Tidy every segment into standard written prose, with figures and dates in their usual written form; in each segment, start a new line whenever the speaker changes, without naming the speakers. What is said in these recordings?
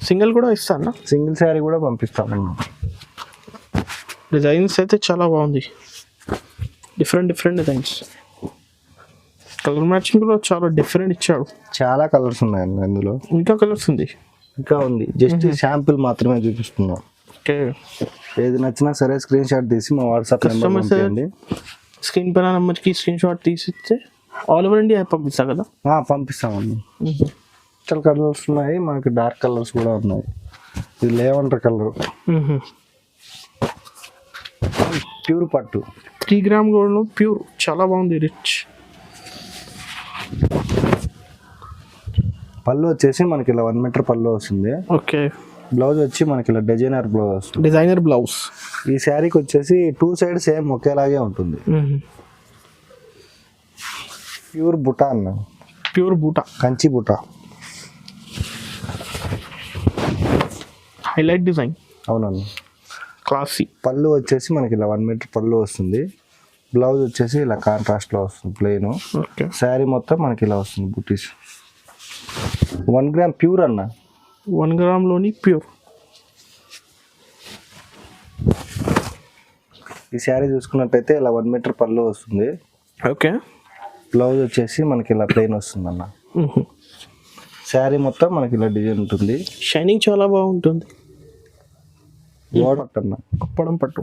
Single కూడా ఇస్తాను.
Single sari కూడా పంపిస్తామండి.
డిజైన్స్ అయితే చాలా బాగుంది, డిఫరెంట్ డిజైన్స్. కలర్ మ్యాచింగ్ కూడా చాలా డిఫరెంట్ ఇచ్చాడు.
చాలా కలర్స్ ఉన్నాయండి అందులో.
ఇంకా కలర్స్ ఉంది?
ఇంకా ఉంది, జస్ట్ శాంపిల్ మాత్రమే చూపిస్తున్నాం.
ఓకే,
ఏది నచ్చినా సరే స్క్రీన్ షాట్ తీసి మా వాట్సాప్ నెంబర్ పంపించండి.
స్క్రీన్ పైన నెంబర్కి స్క్రీన్ షాట్ తీసిస్తే ఆల్ ఓవర్ ఇండియా పంపిస్తా కదా?
పంపిస్తామండి. చాలా కలర్స్ ఉన్నాయి, మనకి డార్క్ కలర్స్ కూడా ఉన్నాయి. ఇది లేవంటర్ కలర్, ప్యూర్ పట్టు
3 గ్రామ్ గోల్డ్ ప్యూర్, చాలా బాగుంది, రిచ్.
పళ్ళు వచ్చేసి మనకి ఇలా 1 మీటర్ పళ్ళు వస్తుంది.
ఓకే,
బ్లౌజ్ వచ్చి మనకి ఇలా డిజైనర్ బ్లౌజ్ వస్తుంది.
Designer blouse.
ఈ శారీకి వచ్చేసి 2 సైడ్ సేమ్ ఒకేలాగే ఉంటుంది. ప్యూర్ బుటా అన్న,
ప్యూర్ బూటా,
కంచి బుటా,
హైలైట్ డిజైన్.
అవునన్న,
క్లాసీ.
పళ్ళు వచ్చేసి మనకి ఇలా 1 మీటర్ పళ్ళు వస్తుంది. బ్లౌజ్ వచ్చేసి ఇలా కాంట్రాస్ట్లో వస్తుంది ప్లెయిన్.
ఓకే,
శారీ మొత్తం మనకి ఇలా వస్తుంది బుటీస్. 1 గ్రామ్ ప్యూర్ అన్న,
1 గ్రామ్లోని ప్యూర్.
ఈ శారీ చూసుకున్నట్టయితే ఇలా 1 మీటర్ పళ్ళు వస్తుంది.
ఓకే,
బ్లౌజ్ వచ్చేసి మనకి ఇలా ప్లెయిన్ వస్తుంది అన్న. శారీ మొత్తం మనకి ఇలా డిజైన్ ఉంటుంది.
షైనింగ్ చాలా బాగుంటుంది.
బార్డర్ అన్న,
కుప్పడం పట్టు.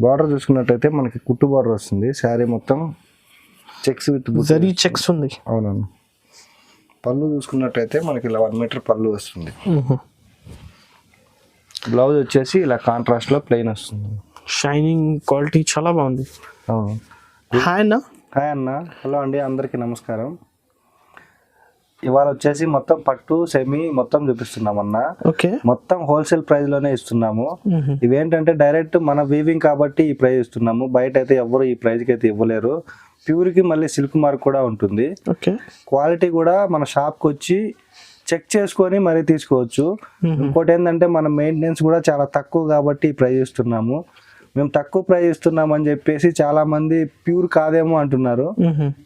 బార్డర్ చూసుకున్నట్టయితే మనకి కుట్టు బార్డర్ వస్తుంది. శారీ మొత్తం చెక్స్ విత్
జరీ చెక్స్ ఉంది.
అవునన్న. పళ్ళు చూసుకున్నట్టయితే మనకి ఇలా 1 మీటర్ పళ్ళు వస్తుంది. బ్లౌజ్ వచ్చేసి ఇలా కాంట్రాస్ట్లో ప్లెయిన్ వస్తుంది.
షైనింగ్ క్వాలిటీ చాలా బాగుంది.
అవును.
హాయ్ అన్న.
హాయ్ అన్న, హలో అండి, అందరికీ నమస్కారం. ఇవాళ వచ్చేసి మొత్తం పట్టు సెమీ మొత్తం చూపిస్తున్నాం అన్న.
ఓకే,
మొత్తం హోల్సేల్ ప్రైస్ లోనే ఇస్తున్నాము. ఇవేంటంటే డైరెక్ట్ మన వీవింగ్ కాబట్టి ఈ ప్రైస్ ఇస్తున్నాము. బయట అయితే ఎవరు ఈ ప్రైస్కి అయితే ఇవ్వలేరు. ప్యూర్ కి మళ్ళీ సిల్క్ మార్క్ కూడా ఉంటుంది.
ఓకే,
క్వాలిటీ కూడా మన షాప్కి వచ్చి చెక్ చేసుకొని మరీ తీసుకోవచ్చు. ఇంకోటి ఏంటంటే మన మెయింటెనెన్స్ కూడా చాలా తక్కువ కాబట్టి ఈ ప్రైస్ ఇస్తున్నాము. మేము తక్కువ ప్రైస్ ఇస్తున్నాం అని చెప్పేసి చాలా మంది ప్యూర్ కాదేమో అంటున్నారు,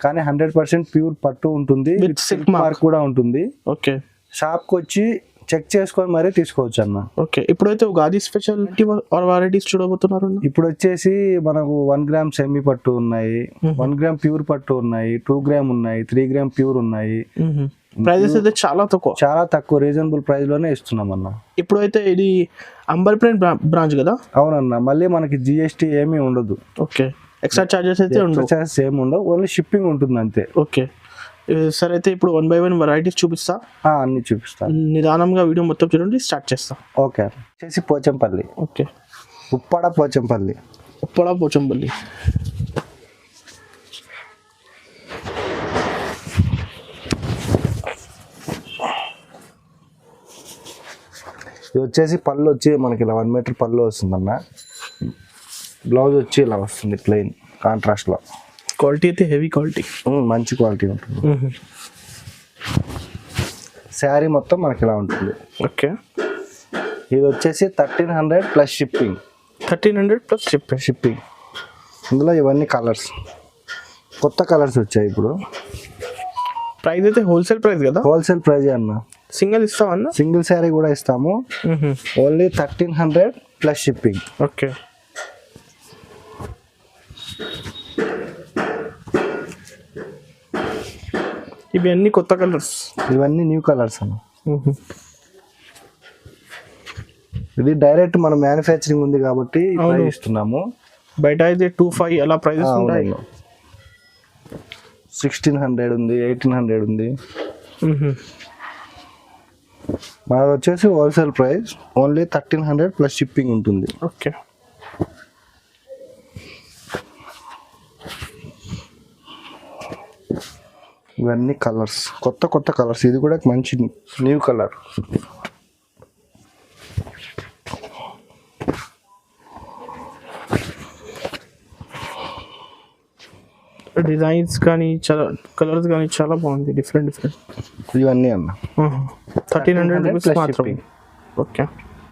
కానీ 100% ప్యూర్ పట్టు ఉంటుంది, సిల్క్ మార్క్ కూడా ఉంటుంది.
ఓకే,
షాప్కి వచ్చి చెక్ చేసుకొని మరీ తీసుకోవచ్చు అన్న.
ఓకే, ఇప్పుడైతే ఉగాది స్పెషాలిటీ వెరైటీస్ చూడబోతున్నారు.
ఇప్పుడు వచ్చేసి మనకు 1 గ్రామ్ సెమీ పట్టు ఉన్నాయి, 1 గ్రామ్ ప్యూర్ పట్టు ఉన్నాయి, 2 గ్రామ్ ఉన్నాయి, 3 గ్రామ్ ప్యూర్ ఉన్నాయి.
ప్రైజెస్ అయితే చాలా తక్కువ
రీజనబుల్ ప్రైస్ లోనే ఇస్తున్నాం అన్న.
ఇప్పుడైతే ఇది అంబర్పేట్ బ్రాంచ్ కదా?
అవునన్న, మళ్ళీ మనకి GST ఏమీ ఉండదు.
ఓకే, ఎక్స్ట్రా చార్జెస్ అయితే ఉండవు.
చార్జెస్ ఏమి ఉండవు, ఓన్లీ షిప్పింగ్ ఉంటుంది అంతే.
ఓకే, సరే అయితే ఇప్పుడు 1 by 1 వెరైటీస్ చూపిస్తా.
అన్ని చూపిస్తాను,
నిదానంగా వీడియో మొత్తం చూడండి, స్టార్ట్ చేస్తా.
ఓకే, వచ్చేసి పోచంపల్లి.
ఓకే,
ఉప్పాడ పోచంపల్లి.
ఉప్పాడ పోచంపల్లి.
ఇది వచ్చేసి పళ్ళు వచ్చి మనకి ఇలా 1 మీటర్ పళ్ళు వస్తుందన్న. బ్లౌజ్ వచ్చి ఇలా వస్తుంది ప్లెయిన్ కాంట్రాస్ట్లో.
క్వాలిటీ అయితే హెవీ క్వాలిటీ,
మంచి క్వాలిటీ ఉంటుంది. శారీ మొత్తం మనకి ఇలా ఉంటుంది.
ఓకే,
ఇది వచ్చేసి 1300 ప్లస్ షిప్పింగ్.
1300 plus
shipping. ఇందులో ఇవన్నీ కలర్స్, కొత్త కలర్స్ వచ్చాయి ఇప్పుడు.
ప్రైస్ అయితే హోల్సేల్ ప్రైస్ కదా?
హోల్సేల్ ప్రైజ్ అన్న.
సింగిల్ ఇస్తామన్న?
సింగిల్ శారీ కూడా ఇస్తాము, ఓన్లీ 1300 ప్లస్ షిప్పింగ్.
ఓకే, ఇవి అన్ని కొత్త కలర్స్,
ఇవన్నీ న్యూ కలర్స్ అన్న. ఇది డైరెక్ట్ మన మ్యానుఫ్యాక్చరింగ్ ఉంది కాబట్టి ఇస్తున్నాము.
బయట అయితే 2500 అలా ప్రైజెస్ ఉంటాయి.
1600 ఉంది, 1800 ఉంది. మనది వచ్చేసి wholesale price, only 1300 plus shipping ఉంటుంది.
ఓకే,
ఇవన్నీ కలర్స్, కొత్త కలర్స్. ఇది కూడా మంచి న్యూ కలర్.
డిజైన్స్ కానీ చాలా కలర్స్ కానీ చాలా బాగుంది, డిఫరెంట్.
ఇవన్నీ అన్న
1300 రూపీస్ మాత్రమే. ఓకే,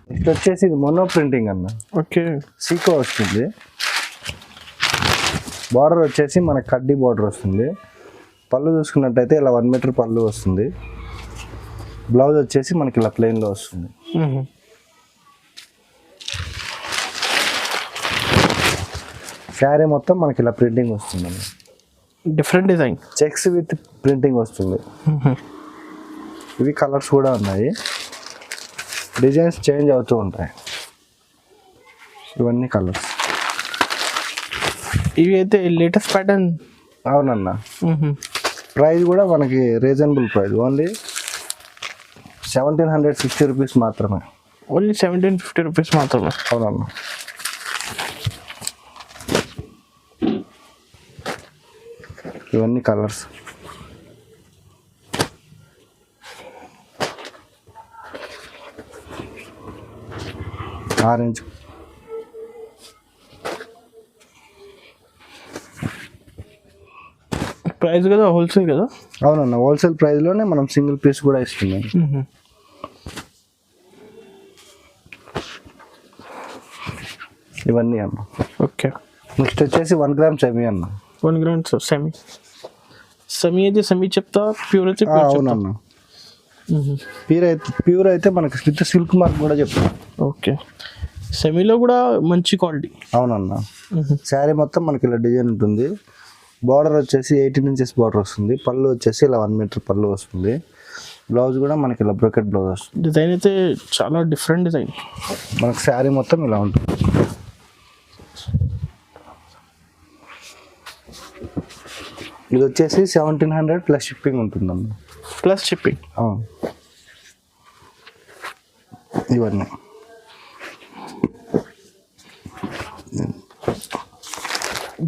నెక్స్ట్ వచ్చేసి ఇది మోనో ప్రింటింగ్ అన్న.
ఓకే,
సీకో వస్తుంది. బార్డర్ వచ్చేసి మనకి కడ్డీ బార్డర్ వస్తుంది. పళ్ళు చూసుకున్నట్టయితే ఇలా 1 మీటర్ పళ్ళు వస్తుంది. బ్లౌజ్ వచ్చేసి మనకి ఇలా ప్లెయిన్లో వస్తుంది. శారీ మొత్తం మనకి ఇలా ప్రింటింగ్ వస్తుందండి.
Different design
checks with printing వస్తుంది. ఇవి కలర్స్ కూడా ఉన్నాయి, డిజైన్స్ చేంజ్ అవుతూ ఉంటాయి. ఇవన్నీ కలర్స్.
ఇవి అయితే లేటెస్ట్ ప్యాటర్న్.
అవునన్నా. ప్రైస్ కూడా మనకి రీజనబుల్ ప్రైస్, ఓన్లీ 1760 రూపీస్ మాత్రమే.
ఓన్లీ 1750 రూపీస్ మాత్రమే.
అవునన్నా. ఇవన్నీ కలర్స్. ఆరెంజ్.
ప్రైస్ కదా హోల్సేల్ కదా?
అవునన్న, హోల్సేల్ ప్రైస్లోనే మనం సింగిల్ పీస్ కూడా ఇస్తున్నాం. ఇవన్నీ అన్న.
ఓకే.
నెక్స్ట్ వచ్చేసి 1 గ్రామ్ సెమీ అన్న.
1 గ్రామ్ సెమీ. సెమీ అయితే సెమీ చెప్తా, ప్యూర్ అయితే ప్యూర్ చెప్తా.
అవునన్న. ప్యూర్ అయితే మనకి విత్ సిల్క్ మార్క్ కూడా చెప్తాం.
ఓకే. సెమీలో కూడా మంచి క్వాలిటీ.
అవునన్న. శారీ మొత్తం మనకి ఇలా డిజైన్ ఉంటుంది. బార్డర్ వచ్చేసి 18 ఇంచెస్ బార్డర్ వస్తుంది. పళ్ళు వచ్చేసి ఇలా 1 మీటర్ పళ్ళు వస్తుంది. బ్లౌజ్ కూడా మనకి ఇలా బ్రోకెట్ బ్లౌజ్ వస్తుంది.
డిజైన్ అయితే చాలా డిఫరెంట్ డిజైన్.
మనకి శారీ మొత్తం ఇలా ఉంటుంది. ఇది వచ్చేసి 1700 ప్లస్ షిప్పింగ్ ఉంటుందన్న.
Plus shipping.
అవును. ఇవన్నీ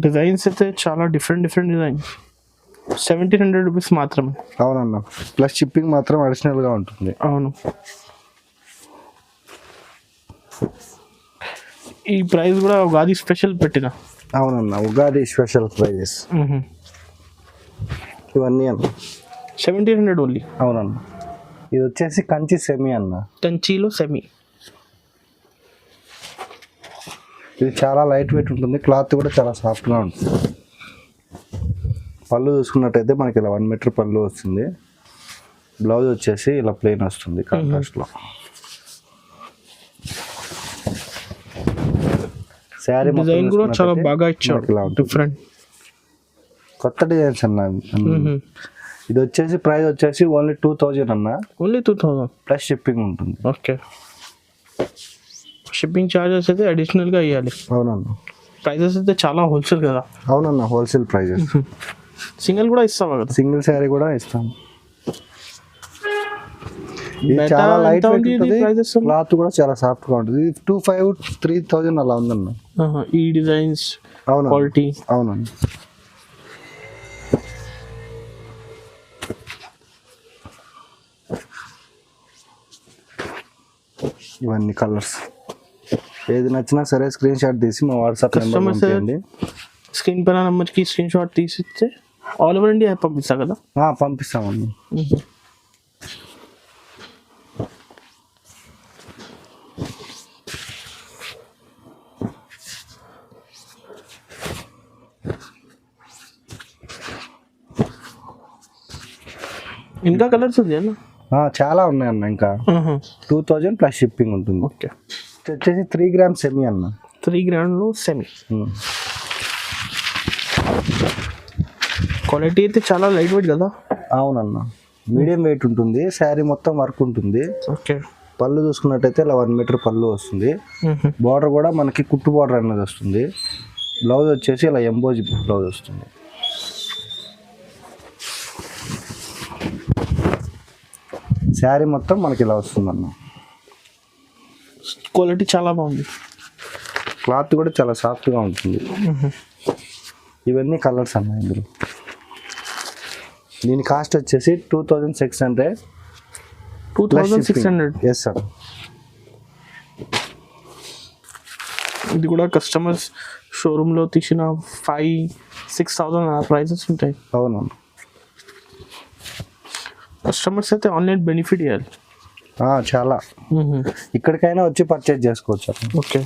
డిజైన్స్ అయితే చాలా డిఫరెంట్ డిజైన్. 1700 రూపీస్ మాత్రమే.
అవునన్న, ప్లస్ షిప్పింగ్ మాత్రం అడిషనల్గా ఉంటుంది.
అవును. ఈ ప్రైస్ కూడా ఉగాది స్పెషల్ పెట్టిన.
అవునన్న, ఉగాది స్పెషల్ ప్రైజెస్. ఇవన్నీ అన్న
1700 ఓన్లీ.
అవునన్న. ఇది వచ్చేసి కంచి సెమీ అన్న.
కంచిలో సెమీ.
ఇది చాలా లైట్ వెయిట్ ఉంటుంది, క్లాత్ కూడా చాలా సాఫ్ట్గా ఉంటుంది. పళ్ళు చూసుకున్నట్టయితే మనకి ఇలా 1 మీటర్ పళ్ళు వస్తుంది. బ్లౌజ్ వచ్చేసి ఇలా ప్లెయిన్ వస్తుంది కాంట్రాస్ట్లో. శారీ
డిజైన్ కూడా చాలా బాగా ఇచ్చారు, డిఫరెంట్
కొత్త డిజైన్స్ అన్న. ఇది వచ్చేసి ప్రైస్ వచ్చేసి ఓన్లీ 2000 అన్న.
ఓన్లీ 2000
ప్లస్ షిప్పింగ్ ఉంటుంది.
ఓకే. షిప్పింగ్ ఛార్జెస్ అయితే అడిషనల్గా ఇవ్వాలి.
అవునన్న.
ప్రైజెస్ అయితే చాలా హోల్సేల్ కదా?
అవునన్న, హోల్సేల్ ప్రైజెస్.
సింగిల్ కూడా ఇస్తావా కదా?
సింగిల్ శారీ కూడా ఇస్తాము. ఇది చాలా లైట్ వెయిట్ ఉంటుంది, క్లాత్ కూడా చాలా సాఫ్ట్ గా ఉంటుంది. 2500-3000 అలా ఉందన్న.
ఈ డిజైన్స్.
అవును,
క్వాలిటీ.
అవునండి. ఇవన్నీ కలర్స్. ఏది నచ్చినా సరే స్క్రీన్ షాట్ తీసి మా వాట్సాప్ నెంబర్ పంపించండి.
స్క్రీన్ పైన నెంబర్కి స్క్రీన్ షాట్ తీసిస్తే ఆల్ ఓవర్ ఇండియా పంపిస్తా కదా?
పంపిస్తామండి.
ఇంకా కలర్స్ ఉంది అన్న?
చాలా ఉన్నాయి అన్న. ఇంకా 2000 ప్లస్ షిప్పింగ్ ఉంటుంది.
ఓకే.
వచ్చేసి 3 గ్రామ్ సెమీ అన్న.
3 గ్రామ్లో సెమీ. క్వాలిటీ అయితే చాలా లైట్ వెయిట్ కదా?
అవునన్న, మీడియం వెయిట్ ఉంటుంది. శారీ మొత్తం వర్క్ ఉంటుంది.
ఓకే.
పళ్ళు చూసుకున్నట్టయితే ఇలా 1 మీటర్ పళ్ళు వస్తుంది. బార్డర్ కూడా మనకి కుట్టు బార్డర్ అనేది వస్తుంది. బ్లౌజ్ వచ్చేసి ఇలా ఎంబోజ్ బ్లౌజ్ వస్తుంది. శారీ మొత్తం మనకి ఇలా వస్తుందన్న.
క్వాలిటీ చాలా బాగుంది.
క్లాత్ కూడా చాలా సాఫ్ట్గా ఉంటుంది. ఇవన్నీ కలర్స్ అన్న. ఇందులో దీని కాస్ట్ వచ్చేసి 2600.
2600.
Yes sir.
ఇది కూడా కస్టమర్స్ షోరూంలో తీసిన 5,000-6,000 ప్రైజెస్ ఉంటాయి.
అవును.
కస్టమర్స్ అయితే ఆన్లైన్ బెనిఫిట్ ఇవ్వాలి.
చాలా. ఇక్కడికైనా వచ్చి పర్చేజ్ చేసుకోవచ్చు.
ఓకే.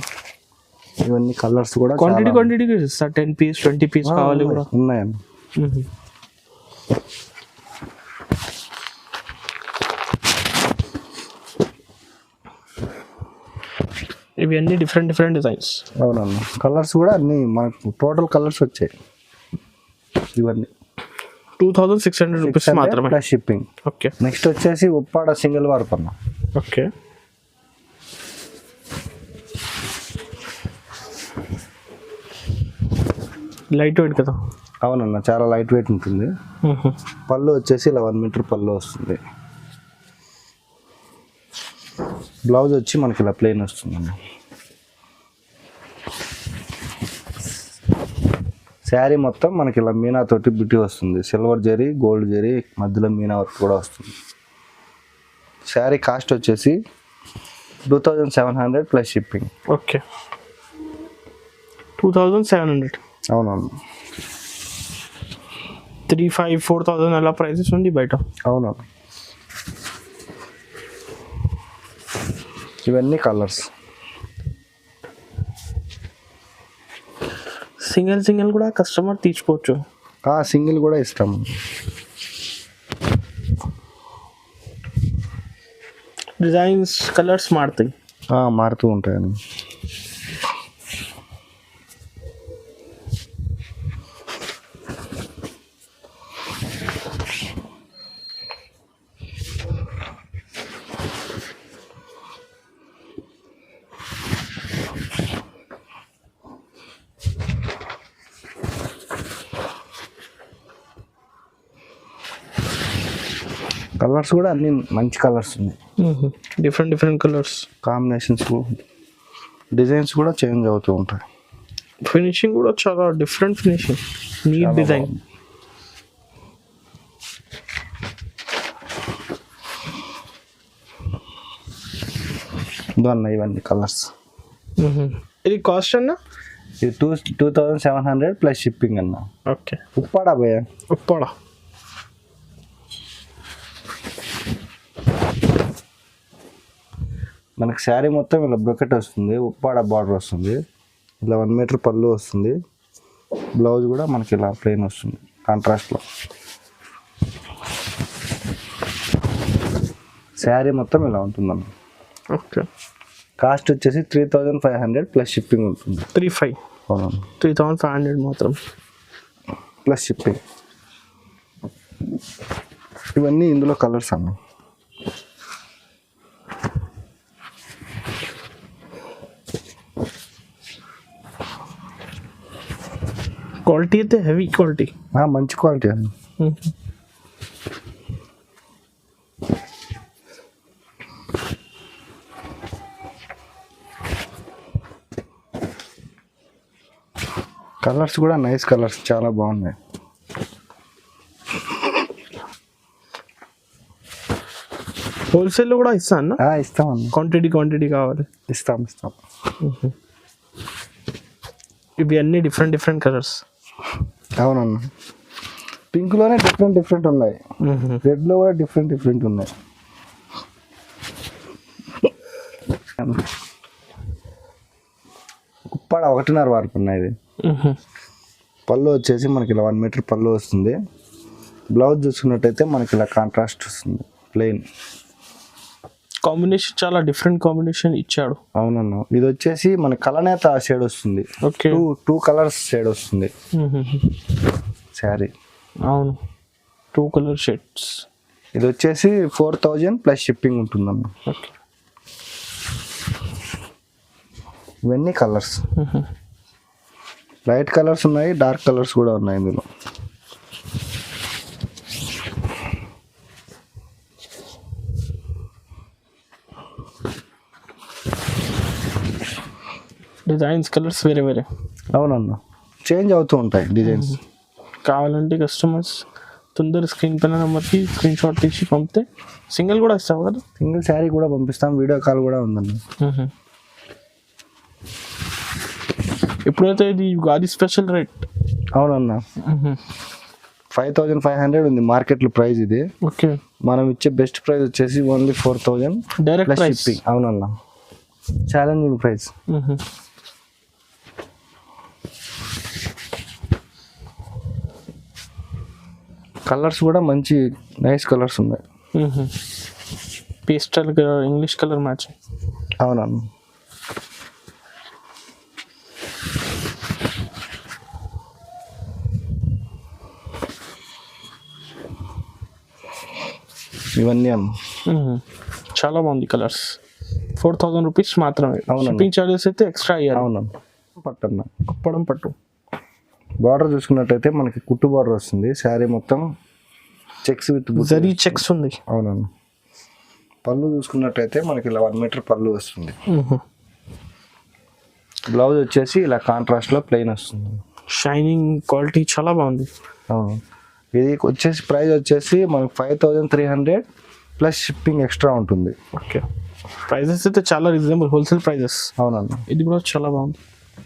ఇవన్నీ కలర్స్ కూడా
క్వాంటిటీ 10 పీస్ 20 పీస్ కావాలి కూడా
ఉన్నాయండి.
ఇవి అన్ని డిఫరెంట్ డిఫరెంట్ డిజైన్స్.
అవునన్నా. కలర్స్ కూడా అన్ని మనకు టోటల్ కలర్స్ వచ్చాయి ఇవన్నీ.
2600 రూపీస్ మాత్రమే
ప్లస్ షిప్పింగ్.
ఓకే.
నెక్స్ట్ వచ్చేసి ఉప్పాడ సింగిల్ వార్ప్ అన్న.
ఓకే. లైట్ వెయిట్ కదా?
అవునన్నా, చాలా లైట్ వెయిట్ ఉంటుంది. పళ్ళు వచ్చేసి ఇలా 1 మీటర్ పళ్ళు వస్తుంది. బ్లౌజ్ వచ్చి మనకి ఇలా ప్లెయిన్ వస్తుందన్న. శారీ మొత్తం మనకి ఇలా మీనా తోటి బిట్టి వస్తుంది. సిల్వర్ జరీ, గోల్డ్ జరీ, మధ్యలో మీనా వర్క్ కూడా వస్తుంది. శారీ కాస్ట్ వచ్చేసి 2700 ప్లస్ షిప్పింగ్.
ఓకే. 2700.
అవునవును.
3500, 4000 అలా ప్రైసెస్ ఉంది బయట.
అవునవును. ఇవన్నీ కలర్స్.
సింగిల్ కూడా కస్టమర్ తీసుకోవచ్చు.
సింగిల్ కూడా ఇస్తాము.
డిజైన్స్ కలర్స్ మారుతాయి.
మారుతూ ఉంటాయని. కలర్స్ కూడా అన్ని మంచి కలర్స్ ఉన్నాయి.
Different different colours
combinations, designs కూడా చేంజ్ అవుతూ ఉంటాయి.
ఫినిషింగ్ కూడా చాలా డిఫరెంట్ ఫినిషింగ్, నీట్ డిజైన్.
అన్న ఇవన్నీ కలర్స్.
ఇది కాస్ట్ అన్న?
ఇది 2700 ప్లస్ షిప్పింగ్ అన్న.
ఓకే.
ఉప్పాడా భయ్యా?
ఉప్పాడా.
మనకి శారీ మొత్తం ఇలా బ్రొకెట్ వస్తుంది, ఉప్పాడ బార్డర్ వస్తుంది, ఇలా 1 మీటర్ పళ్ళు వస్తుంది. బ్లౌజ్ కూడా మనకి ఇలా ప్లెయిన్ వస్తుంది కాంట్రాస్ట్లో. శారీ మొత్తం ఇలా ఉంటుందన్న.
ఓకే.
కాస్ట్ వచ్చేసి 3500 ప్లస్ షిప్పింగ్ ఉంటుంది.
35.
అవును,
3500 మాత్రం
ప్లస్ షిప్పింగ్. ఇవన్నీ ఇందులో కలర్స్ అన్న.
క్వాలిటీ అయితే హెవీ క్వాలిటీ.
మంచి క్వాలిటీ అన్న. కలర్స్ కూడా నైస్ కలర్స్, చాలా బాగున్నాయి.
హోల్సేల్లో కూడా ఇస్తా అన్న?
ఇస్తామన్న.
క్వాంటిటీ కావాలి?
ఇస్తాం.
ఇవి అన్ని డిఫరెంట్ కలర్స్.
అవునన్న. పింక్లోనే డిఫరెంట్ ఉన్నాయి, రెడ్లో కూడా డిఫరెంట్ ఉన్నాయి. ఉప్పాడ 1.5 వరకు ఉన్నాయి. ఇది పళ్ళు వచ్చేసి మనకి ఇలా 1 మీటర్ పళ్ళు వస్తుంది. బ్లౌజ్ చూసుకున్నట్టయితే మనకి ఇలా కాంట్రాస్ట్ వస్తుంది, ప్లెయిన్.
కాంబినేషన్ చాలా డిఫరెంట్ కాంబినేషన్ ఇచ్చాడు.
అవునన్నా. ఇది వచ్చేసి మన కలనేత షేడ్ వస్తుంది.
ఓకే. 2
కలర్స్ షేడ్ వస్తుంది శారీ.
అవును, 2 కలర్ షేడ్స్.
ఇది వచ్చేసి 4000 ప్లస్ షిప్పింగ్ ఉంటుందన్న.
ఓకే.
ఇవన్నీ కలర్స్. లైట్ కలర్స్ ఉన్నాయి, డార్క్ కలర్స్ కూడా ఉన్నాయి ఇందులో.
డిజైన్స్ కలర్స్ వేరే.
అవునన్నా, చేంజ్ అవుతూ ఉంటాయి డిజైన్స్.
కావాలంటే కస్టమర్స్ తొందర స్క్రీన్ పైన నెంబర్కి స్క్రీన్ షాట్ తీసి పంపితే సింగిల్ కూడా ఇస్తావు కదా?
సింగిల్ శారీ కూడా పంపిస్తాం, వీడియో కాల్ కూడా ఉందన్న.
ఇప్పుడైతే ఇది ఉగాది స్పెషల్ రేట్.
అవునన్నా, 5500 ఉంది మార్కెట్లో ప్రైస్ ఇది.
ఓకే.
మనం ఇచ్చే బెస్ట్ ప్రైస్ వచ్చేసి ఓన్లీ 4000
డైరెక్ట్ ప్రైస్.
షిప్పింగ్. అవునన్నా, ఛాలెంజింగ్ ప్రైస్. కలర్స్ కూడా మంచి నైస్ కలర్స్ ఉన్నాయి.
Pastel English colour match.
అవునన్నా. ఇవన్నీ అన్న.
చాలా బాగుంది కలర్స్. 4000 రూపీస్ మాత్రమే.
అవునండి.
షిప్పింగ్ చార్జెస్ అయితే ఎక్స్ట్రా అయ్యారు.
అవునన్న. పట్టన్న
కుప్పడం పట్టు.
బార్డర్ చూసుకున్నట్టయితే మనకి కుట్టు బార్డర్ వస్తుంది. శారీ మొత్తం చెక్స్ విత్
జరీ చెక్స్ ఉంది.
అవునన్న. పళ్ళు చూసుకున్నట్టయితే మనకి ఇలా 1 మీటర్ పళ్ళు వస్తుంది. బ్లౌజ్ వచ్చేసి ఇలా కాంట్రాస్ట్లో ప్లెయిన్ వస్తుంది.
షైనింగ్ క్వాలిటీ చాలా బాగుంది.
అవును. ఇది వచ్చేసి ప్రైస్ వచ్చేసి మనకి 5300 ప్లస్ షిప్పింగ్ ఎక్స్ట్రా ఉంటుంది.
ఓకే. ప్రైజెస్ అయితే చాలా రీజనబుల్, హోల్సేల్ ప్రైజెస్.
అవునన్న.
ఇది కూడా చాలా బాగుంది.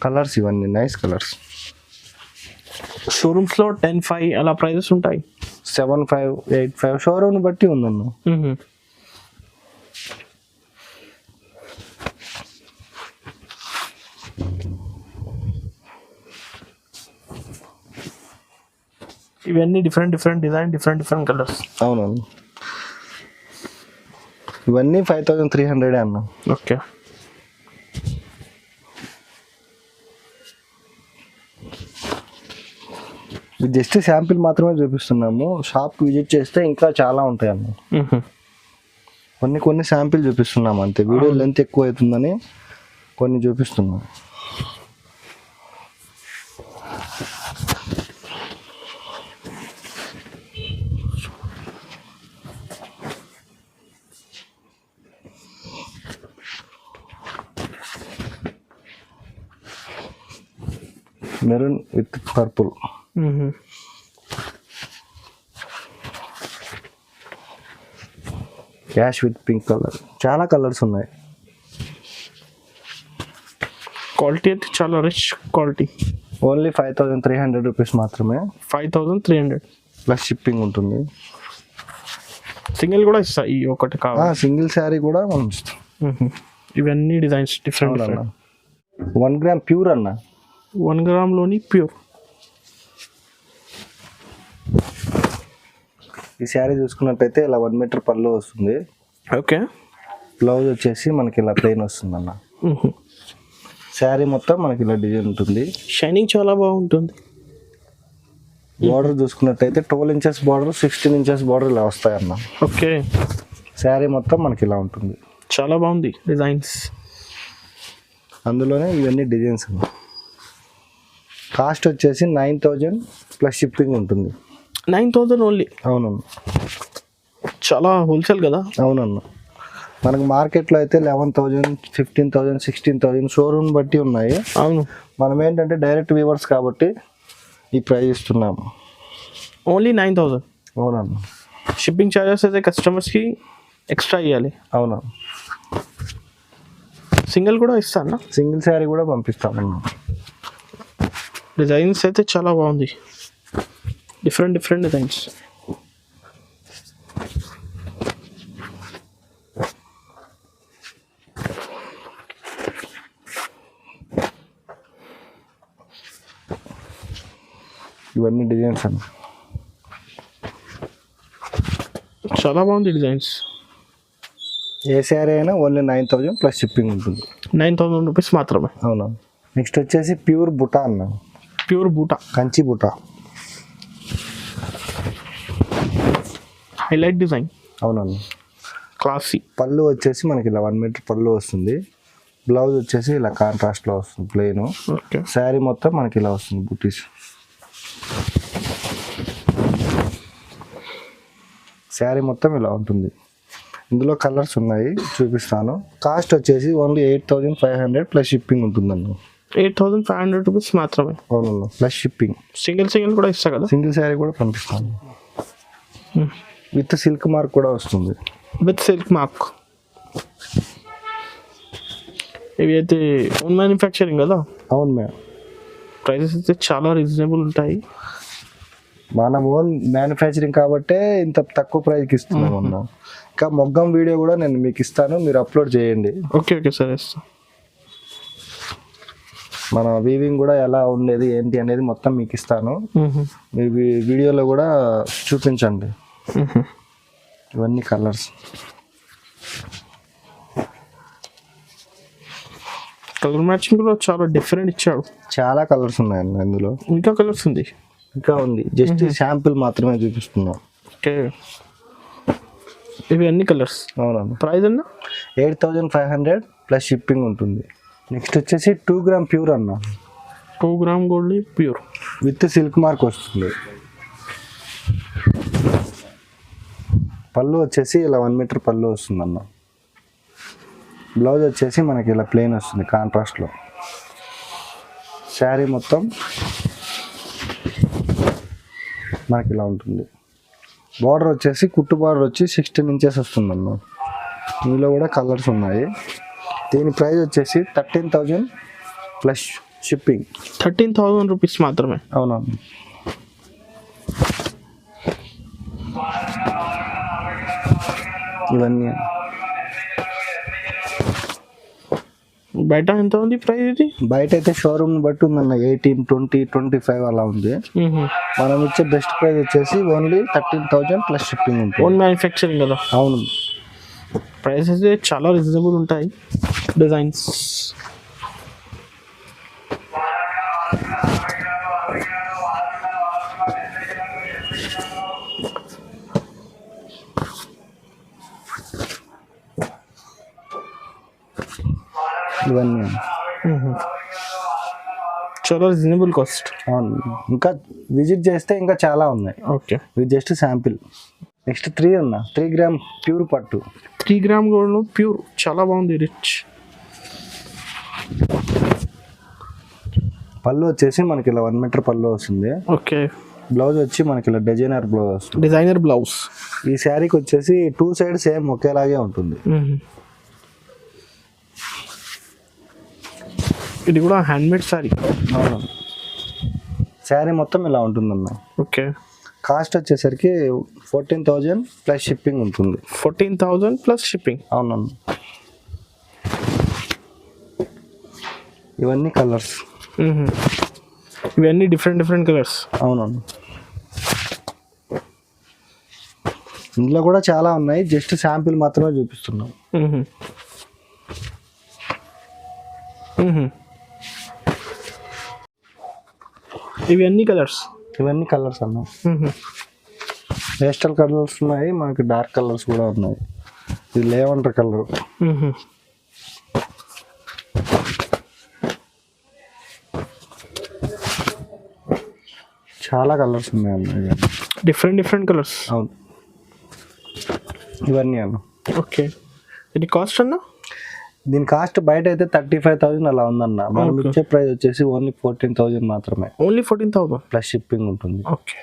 కలర్స్ ఇవన్నీ నైస్ కలర్స్.
షోరూమ్స్లో 10,500 అలా ప్రైజెస్ ఉంటాయి.
75, 85 షోరూమ్ బట్టి ఉందన్న.
ఇవన్నీ డిఫరెంట్ డిజైన్, డిఫరెంట్ కలర్స్.
అవునన్న. ఇవన్నీ 5300 అన్న.
ఓకే.
ఇది జస్ట్ శాంపిల్ మాత్రమే చూపిస్తున్నాము. షాప్ విజిట్ చేస్తే ఇంకా చాలా ఉంటాయి అన్న. కొన్ని శాంపిల్ చూపిస్తున్నాము అంతే. వీడియో లెంత్ ఎక్కువ అవుతుందని కొన్ని చూపిస్తున్నాం. Maroon with purple. Cash with pink colour. చాలా కలర్స్ ఉన్నాయి.
క్వాలిటీ అయితే చాలా రిచ్ క్వాలిటీ.
ఓన్లీ 5300 రూపీస్ మాత్రమే.
5300
ప్లస్ షిప్పింగ్ ఉంటుంది.
సింగిల్ కూడా ఇస్తా. ఈ ఒకటి కావాలి.
సింగిల్ శారీ కూడా మనం ఇస్తాం.
ఇవన్నీ డిజైన్స్ డిఫరెంట్.
1 గ్రామ్ ప్యూర్ అన్న.
1 గ్రామ్లోని ప్యూర్.
ఈ శారీ చూసుకున్నట్టయితే ఇలా 1 మీటర్ పళ్ళు వస్తుంది.
ఓకే.
బ్లౌజ్ వచ్చేసి మనకి ఇలా ప్లెయిన్ వస్తుంది అన్న. శారీ మొత్తం మనకి ఇలా డిజైన్ ఉంటుంది.
షైనింగ్ చాలా బాగుంటుంది.
బార్డర్ చూసుకున్నట్టయితే 12 ఇంచెస్ బార్డర్, 16 ఇంచెస్ బార్డర్ ఇలా వస్తాయి అన్న.
ఓకే.
శారీ మొత్తం మనకి ఇలా ఉంటుంది.
చాలా బాగుంది డిజైన్స్.
అందులోనే ఇవన్నీ డిజైన్స్ అన్న. కాస్ట్ వచ్చేసి 9000 ప్లస్ షిప్పింగ్ ఉంటుంది.
9000 ఓన్లీ.
అవునన్న.
చాలా హోల్సేల్ కదా.
అవునన్న. మనకు మార్కెట్లో అయితే 11,000, 15,000, 16,000 షోరూమ్ బట్టి ఉన్నాయి.
అవును.
మనం ఏంటంటే డైరెక్ట్ వ్యూవర్స్ కాబట్టి ఈ ప్రైస్ ఇస్తున్నాము.
ఓన్లీ 9000.
అవునన్న.
షిప్పింగ్ ఛార్జెస్ అయితే కస్టమర్స్కి ఎక్స్ట్రా ఇవ్వాలి.
అవునా.
సింగిల్ కూడా ఇస్తాను.
సింగిల్ శారీ కూడా పంపిస్తామన్న.
డిజైన్స్ అయితే చాలా బాగుంది. Different designs.
ఇవన్నీ డిజైన్స్ అన్న.
చాలా బాగుంది డిజైన్స్.
ఏ శారీ అయినా ఓన్లీ 9000 ప్లస్ షిప్పింగ్ ఉంటుంది.
9000 రూపీస్ మాత్రమే.
అవునా. నెక్స్ట్ వచ్చేసి ప్యూర్ బుటా అన్న.
ప్యూర్ బూటా.
కంచి బుటా.
Highlight design.
అవునన్న.
క్లాసీ.
పళ్ళు వచ్చేసి మనకి ఇలా 1 మీటర్ పళ్ళు వస్తుంది. బ్లౌజ్ వచ్చేసి ఇలా కాంట్రాస్ట్లో వస్తుంది ప్లెయిన్.
ఓకే.
శారీ మొత్తం మనకి ఇలా వస్తుంది బుటీస్. శారీ మొత్తం ఇలా ఉంటుంది. ఇందులో కలర్స్ ఉన్నాయి చూపిస్తాను. కాస్ట్ వచ్చేసి ఓన్లీ 8500 ప్లస్ షిప్పింగ్ ఉంటుందన్న.
8500 రూపీస్ మాత్రమే.
అవునన్న. Plus shipping.
సింగిల్ కూడా ఇస్తా కదా.
సింగిల్ శారీ కూడా పంపిస్తాను. విత్ సిల్క్ మార్క్ కూడా వస్తుంది.
With silk mark. ఇవి అయితే ఓన్ మ్యానుఫ్యాక్చరింగ్ కదా.
అవును మేడం.
ప్రైసెస్ అయితే చాలా రీజనబుల్ ఉంటాయి.
మన ఓన్ మ్యానుఫ్యాక్చరింగ్ కాబట్టే ఇంత తక్కువ ప్రైస్కి ఇస్తున్నాం అన్న. ఇంకా మొగ్గం వీడియో కూడా నేను మీకు ఇస్తాను, మీరు అప్లోడ్ చేయండి.
ఓకే సరే ఇస్తా.
మన వీవింగ్ కూడా ఎలా ఉండేది ఏంటి అనేది మొత్తం మీకు ఇస్తాను. మీ వీడియోలో కూడా చూపించండి. ఇవన్నీ కలర్స్.
కలర్ మ్యాచింగ్ కూడా చాలా డిఫరెంట్ ఇచ్చాడు.
చాలా కలర్స్ ఉన్నాయండి ఇందులో.
ఇంకా కలర్స్ ఉంది.
ఇంకా ఉంది. జస్ట్ శాంపిల్ మాత్రమే చూపిస్తున్నాం.
ఓకే. ఇవి అన్ని కలర్స్.
అవునన్నా.
ప్రైస్ అన్న
8500 ప్లస్ షిప్పింగ్ ఉంటుంది. నెక్స్ట్ వచ్చేసి 2 గ్రామ్ ప్యూర్ అన్న.
2 gram gold pure
with silk mark వస్తుంది. పళ్ళు వచ్చేసి ఇలా 1 మీటర్ పళ్ళు వస్తుంది అన్న. బ్లౌజ్ వచ్చేసి మనకి ఇలా ప్లెయిన్ వస్తుంది కాంట్రాస్ట్లో. శారీ మొత్తం మనకి ఇలా ఉంటుంది. బార్డర్ వచ్చేసి కుట్టు బార్డర్ వచ్చి 16 ఇంచెస్ వస్తుంది అన్న. ఇందులో కూడా కలర్స్ ఉన్నాయి. దీని ప్రైస్ వచ్చేసి 13,000 ప్లస్ షిప్పింగ్.
13,000 రూపీస్ మాత్రమే.
అవునవును. ఇవన్నీ
బయట ఎంత ఉంది ప్రైస్ ఇది?
బయట అయితే షోరూమ్ బట్టి ఉందన్న 18, 20, 25 అలా ఉంది. మనం ఇచ్చే బెస్ట్ ప్రైస్ వచ్చేసి ఓన్లీ 13,000 ప్లస్ షిప్పింగ్ ఉంటుంది.
ఓన్ మ్యానుఫ్యాక్చరింగ్ కదా.
అవును.
ప్రైస్ అయితే చాలా రీజనబుల్ ఉంటాయి. డిజైన్స్
ఇవన్నీ
చాలా రీజనబుల్ కాస్ట్.
అవును. ఇంకా విజిట్ చేస్తే ఇంకా చాలా ఉన్నాయి.
ఓకే,
ఇది జస్ట్ శాంపిల్. నెక్స్ట్ 3 అన్న. 3 గ్రామ్ ప్యూర్ పట్టు.
3 గ్రామ్ గోల్డ్ ప్యూర్ చాలా బాగుంది, రిచ్.
పళ్ళు వచ్చేసి మనకి ఇలా 1 మీటర్ పళ్ళు వస్తుంది.
ఓకే.
బ్లౌజ్ వచ్చి మనకి ఇలా డిజైనర్ బ్లౌజ్ వస్తుంది.
Designer blouse.
ఈ శారీకి వచ్చేసి 2 సైడ్ సేమ్ ఒకేలాగే ఉంటుంది.
ఇది కూడా హ్యాండ్మేడ్ శారీ.
అవును. శారీ మొత్తం ఇలా ఉంటుందన్న.
ఓకే.
కాస్ట్ వచ్చేసరికి 14,000 ప్లస్ షిప్పింగ్ ఉంటుంది.
14,000 ప్లస్ షిప్పింగ్.
అవునన్న. ఇవన్నీ కలర్స్.
ఇవన్నీ డిఫరెంట్ కలర్స్.
అవునవును. ఇందులో కూడా చాలా ఉన్నాయి. జస్ట్ శాంపిల్ మాత్రమే చూపిస్తున్నాం.
ఇవన్నీ కలర్స్.
ఇవన్నీ కలర్స్ అన్న. పేస్టల్ కలర్స్ ఉన్నాయి, మనకి డార్క్ కలర్స్ కూడా ఉన్నాయి. ఇది లేవంటర్ కలర్. చాలా కలర్స్ ఉన్నాయి అన్న.
Different colours.
అవును. ఇవన్నీ అన్న.
ఓకే. ఇది కాస్ట్ అన్న?
దీని కాస్ట్ బయట అయితే 35,000 అలా ఉందన్న. మనం ఇచ్చే ప్రైస్ వచ్చేసి ఓన్లీ 14,000 మాత్రమే.
ఓన్లీ 14,000
ప్లస్ షిప్పింగ్ ఉంటుంది.
ఓకే.